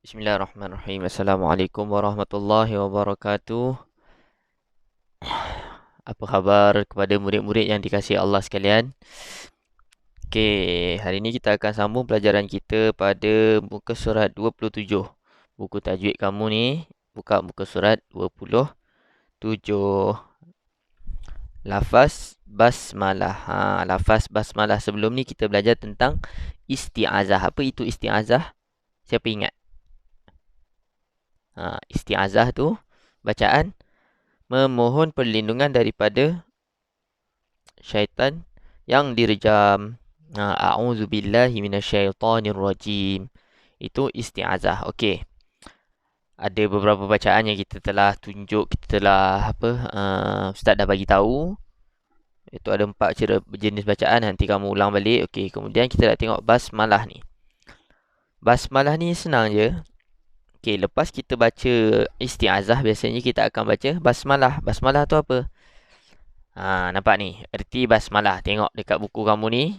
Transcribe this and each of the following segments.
Bismillahirrahmanirrahim. Assalamualaikum warahmatullahi wabarakatuh. Apa khabar kepada murid-murid yang dikasihi Allah sekalian? Okey, hari ini kita akan sambung pelajaran kita pada muka surat 27. Buku tajwid kamu ni, buka muka surat 27. Lafaz basmalah. Lafaz basmalah. Sebelum ni kita belajar tentang isti'azah. Apa itu isti'azah? Siapa ingat? Isti'azah tu bacaan memohon perlindungan daripada syaitan yang direjam. A'udzubillahi minasyaitonirrajim. Itu isti'azah. Okey. Ada beberapa bacaan yang kita telah tunjuk, kita telah ustaz dah bagi tahu. Itu ada 4 jenis bacaan, nanti kamu ulang balik. Okey, kemudian kita nak tengok basmalah ni. Basmalah ni senang je. Okey, lepas kita baca isti'azah, biasanya kita akan baca basmalah. Basmalah tu apa? Nampak ni, erti basmalah. Tengok dekat buku kamu ni.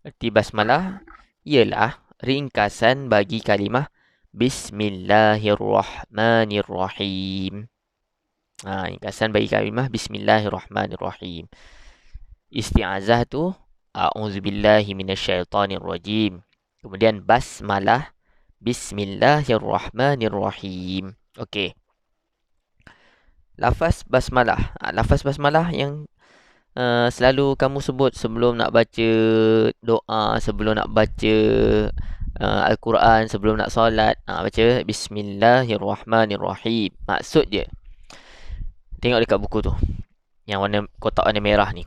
Erti basmalah ialah ringkasan bagi kalimah Bismillahirrahmanirrahim. Ringkasan bagi kalimah Bismillahirrahmanirrahim. Isti'azah tu A'udzubillahi minasyaitonirrajim. Kemudian basmalah Bismillahirrahmanirrahim. Okey. Lafaz basmalah. Lafaz basmalah yang selalu kamu sebut sebelum nak baca doa, sebelum nak baca Al-Quran, sebelum nak solat. Baca Bismillahirrahmanirrahim. Maksud dia, tengok dekat buku tu, yang kotak warna merah ni.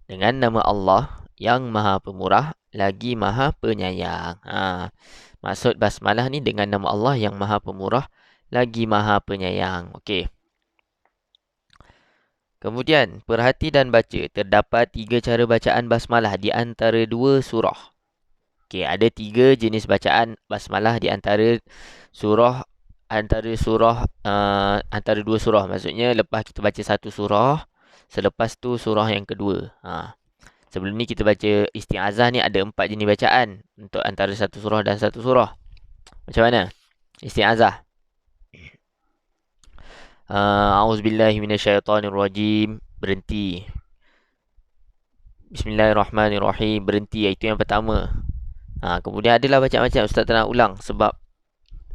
Dengan nama Allah yang maha pemurah lagi maha penyayang. Maksud basmalah ni dengan nama Allah yang maha pemurah lagi maha penyayang. Okey. Kemudian, perhati dan baca. Terdapat 3 cara bacaan basmalah di antara 2 surah. Okey, ada 3 jenis bacaan basmalah di antara 2 surah. Maksudnya, lepas kita baca satu surah, selepas tu surah yang kedua. Sebelum ni kita baca isti'azah ni ada 4 jenis bacaan untuk antara satu surah dan satu surah. Macam mana? Isti'azah. A'udzubillahi minasyaitonirrajim. Berhenti. Bismillahirrahmanirrahim. Berhenti. Itu yang pertama. Kemudian adalah bacaan-bacaan. Ustaz tak nak ulang sebab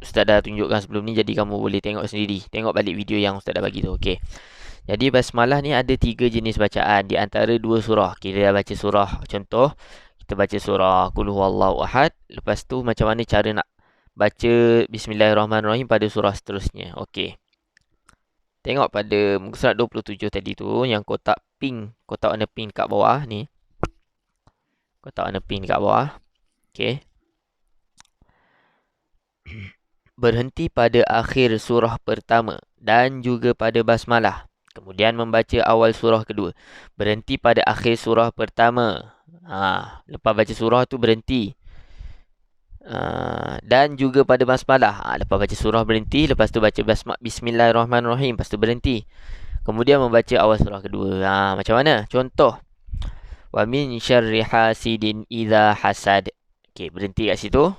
Ustaz dah tunjukkan sebelum ni, jadi kamu boleh tengok sendiri. Tengok balik video yang Ustaz dah bagi tu. Okey. Jadi basmalah ni ada 3 jenis bacaan di antara 2 surah. Kita dah baca surah. Contoh, kita baca surah Qul huwallahu ahad. Lepas tu macam mana cara nak baca Bismillahirrahmanirrahim pada surah seterusnya. Okey. Tengok pada muka surat 27 tadi tu, yang kotak pink, kotak warna pink kat bawah ni. Kotak warna pink kat bawah. Okey. Berhenti pada akhir surah pertama dan juga pada basmalah. Kemudian membaca awal surah kedua. Berhenti pada akhir surah pertama. Lepas baca surah tu berhenti. Dan juga pada basmalah. Lepas baca surah berhenti, lepas tu baca Bismillahirrahmanirrahim, lepas tu berhenti. Kemudian membaca awal surah kedua. Macam mana? Contoh. Wa min syarri hasidin idza hasad. Okey, berhenti kat situ.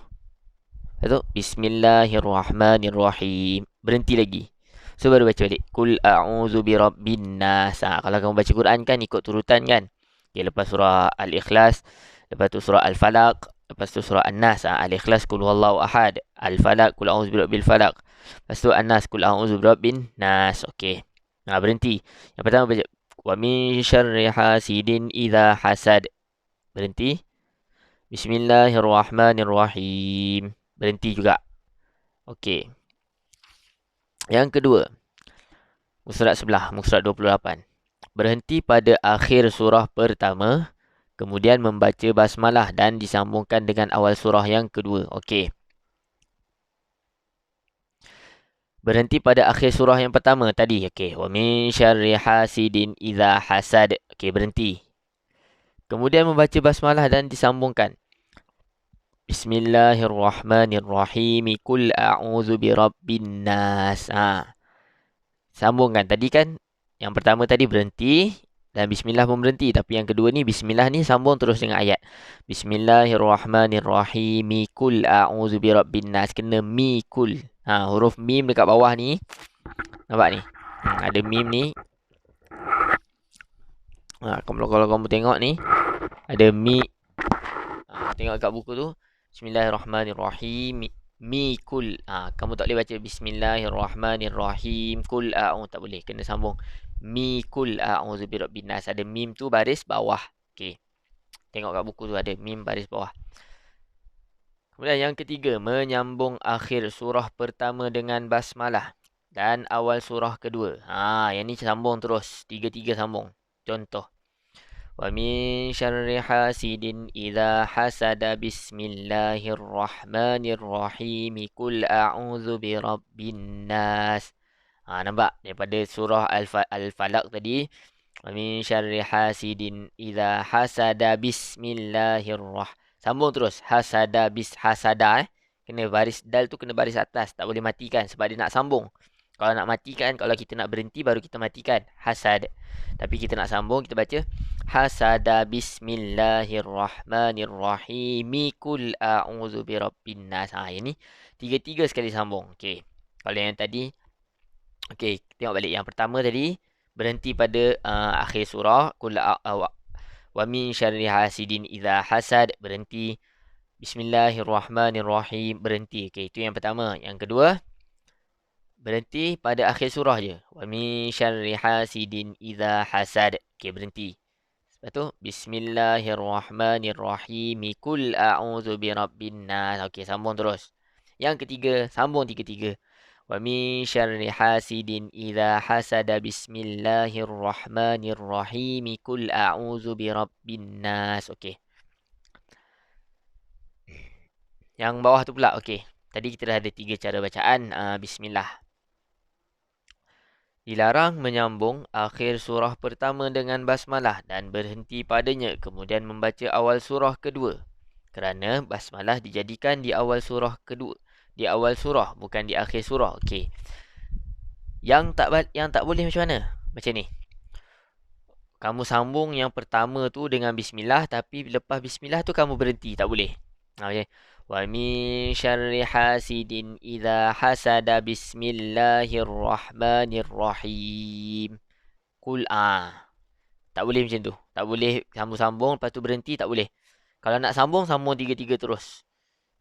Lepas tu Bismillahirrahmanirrahim. Berhenti lagi. So baru baca balik. Qul a'udzu birabbin nas. Kalau kamu baca Quran kan ikut turutan kan. Okey, lepas surah Al-Ikhlas, lepas tu surah Al-Falaq, lepas tu surah An-Nas. Al-Ikhlas Qul huwallahu ahad, Al-Falaq Qul a'udzu birabbil falaq, lepas tu An-Nas Qul a'udzu birabbin nas. Okey. Berhenti. Yang pertama baca wa min syarri hasidin idza hasad. Berhenti. Bismillahirrahmanirrahim. Berhenti juga. Okey. Yang kedua, muka surat sebelah, muka surat 28. Berhenti pada akhir surah pertama, kemudian membaca basmalah dan disambungkan dengan awal surah yang kedua. Okey. Berhenti pada akhir surah yang pertama tadi. Okey. Wa min syarri hasidin idza hasad. Okey, berhenti. Kemudian membaca basmalah dan disambungkan. Bismillahirrahmanirrahim. Qul a'udzu birabbin nas. Sambungkan. Tadi kan yang pertama tadi berhenti, Dan bismillah pun berhenti. Tapi yang kedua ni, bismillah ni sambung terus dengan ayat. Bismillahirrahmanirrahim. Mikul a'udzu birabbin nas. Kena mikul. Huruf mim dekat bawah ni. Nampak ni? Ada mim ni. Kalau kamu tengok ni, ada mi. Tengok kat buku tu. Bismillahirrahmanirrahim. Mikul. Kamu tak boleh baca Bismillahirrahmanirrahim. Kul a'udzu. Tak boleh. Kena sambung. Mikul a'udzu birabbin nas. Ada mim tu baris bawah. Okey. Tengok kat buku tu ada mim baris bawah. Kemudian yang ketiga, menyambung akhir surah pertama dengan basmalah dan awal surah kedua. Yang ni sambung terus. Tiga-tiga sambung. Contoh. Wa min syarri hasidin idza hasada bismillahirrahmanirrahim. Qul a'udzu birabbin nas. Nampak daripada surah Al-Falaq tadi. Wa min syarri hasidin idza hasada bismillahirrahmanirrahim. Sambung terus. Hasada hasada. Kena baris dal tu kena baris atas. Tak boleh matikan sebab dia nak sambung. Kalau nak matikan, kalau kita nak berhenti baru kita matikan. Hasad. Tapi kita nak sambung, kita baca hasada bismillahirrahmanirrahim. Qul a'udzu birabbin nas. Yang ni tiga-tiga sekali sambung. Okey. Kalau yang tadi, okey, tengok balik. Yang pertama tadi berhenti pada akhir surah. Qul wa min syarri hasidin idza hasad, berhenti. Bismillahirrahmanirrahim, berhenti. Okey, itu yang pertama. Yang kedua, berhenti pada akhir surah je. Wa min syarri hasidin idza hasad. Okey, berhenti. Lepas tu bismillahirrahmanirrahim. Qul a'udzu birabbin nas. Okey, sambung terus. Yang ketiga, sambung tiga-tiga. Wa min syarri hasidin idza hasada bismillahirrahmanirrahim. Qul a'udzu birabbin nas. Okey. Yang bawah tu pula, okey. Tadi kita dah ada tiga cara bacaan bismillah. Dilarang menyambung akhir surah pertama dengan basmalah dan berhenti padanya kemudian membaca awal surah kedua. Kerana basmalah dijadikan di awal surah kedua. Di awal surah, bukan di akhir surah. Okey. Yang tak boleh macam mana? Macam ni. Kamu sambung yang pertama tu dengan bismillah, tapi lepas bismillah tu kamu berhenti. Tak boleh. Okey. Wa min syarri hasidin idza hasada bismillahirrahmanirrahim. Qul tak boleh macam tu. Tak boleh kamu sambung lepas tu berhenti, tak boleh. Kalau nak sambung tiga-tiga terus.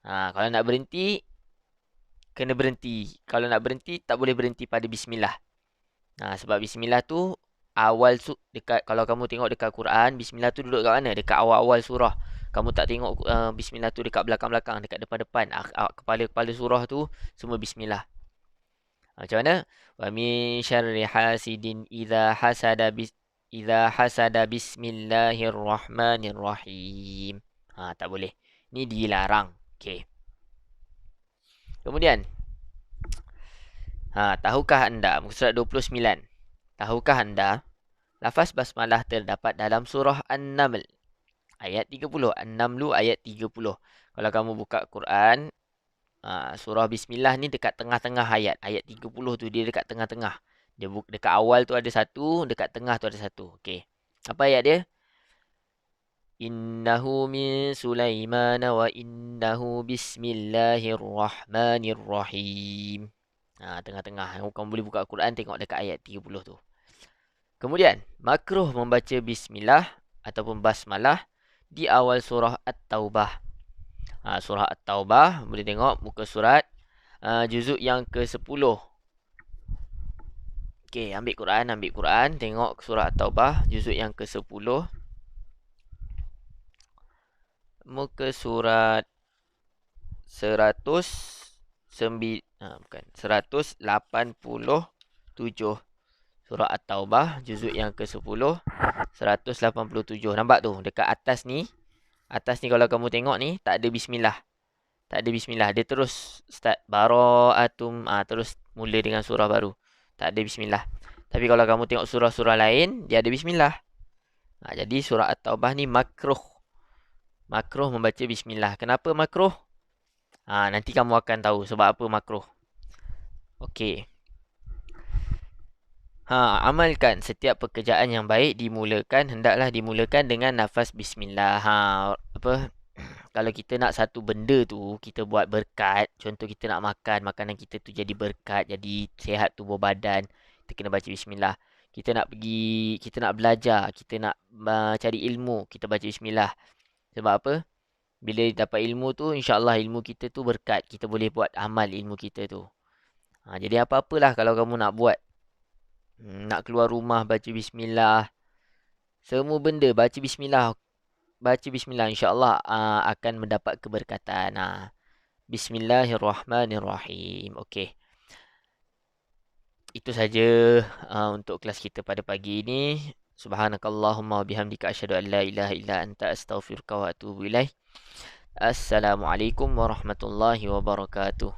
Kalau nak berhenti kena berhenti. Kalau nak berhenti tak boleh berhenti pada bismillah. Sebab bismillah tu awal dekat, kalau kamu tengok dekat Quran, bismillah tu duduk kat mana? Dekat awal-awal surah. Kamu tak tengok bismillah tu dekat belakang-belakang, dekat depan-depan. Kepala-kepala surah tu semua bismillah. Macam mana? Wa min syarri hasidin idza hasada bismillahirrahmanirrahim. Tak boleh. Ni dilarang. Okey. Kemudian tahukah anda, muka surat 29. Tahukah anda lafaz basmalah terdapat dalam surah An-Naml ayat 30. An-Naml ayat 30. Kalau kamu buka Quran, surah bismillah ni dekat tengah-tengah ayat. Ayat 30 tu dia dekat tengah-tengah. Dia dekat awal tu ada satu, dekat tengah tu ada satu. Okey. Apa ayat dia? Innahu min Sulaiman wa innahu bismillahirrahmanirrahim. Tengah-tengah. Kamu boleh buka Quran, tengok dekat ayat 30 tu. Kemudian, makruh membaca bismillah ataupun basmalah di awal surah At-Taubah. Surah At-Taubah, boleh tengok muka surat juzuk yang ke-10. Okey, ambil Quran, tengok surah At-Taubah juzuk yang ke-10. Muka surat 187. Surah At-Taubah juzuk yang ke-10 187. Nampak tu dekat atas ni. Atas ni kalau kamu tengok ni tak ada bismillah. Tak ada bismillah. Dia terus start bara'atum, terus mula dengan surah baru. Tak ada bismillah. Tapi kalau kamu tengok surah-surah lain, dia ada bismillah. Jadi surah At-Taubah ni makruh. Makruh membaca bismillah. Kenapa makruh? Nanti kamu akan tahu sebab apa makruh. Okey. Amalkan setiap pekerjaan yang baik hendaklah dimulakan dengan nafas bismillah. Apa kalau kita nak satu benda tu kita buat berkat, contoh kita nak makan, makanan kita tu jadi berkat, jadi sihat tubuh badan, kita kena baca bismillah. Kita nak belajar, kita nak cari ilmu, kita baca bismillah. Sebab apa? Bila dapat ilmu tu, insya-Allah ilmu kita tu berkat. Kita boleh buat amal ilmu kita tu. Jadi apa-apalah kalau kamu nak buat. Nak keluar rumah baca bismillah. Semua benda baca bismillah. Baca bismillah insya-Allah akan mendapat keberkatan. Bismillahirrahmanirrahim. Okey. Itu saja untuk kelas kita pada pagi ini. Subhanakallahumma wa bihamdika asyhadu an la ilaha illa anta astaghfiruka wa atubu ilaik. Assalamualaikum warahmatullahi wabarakatuh.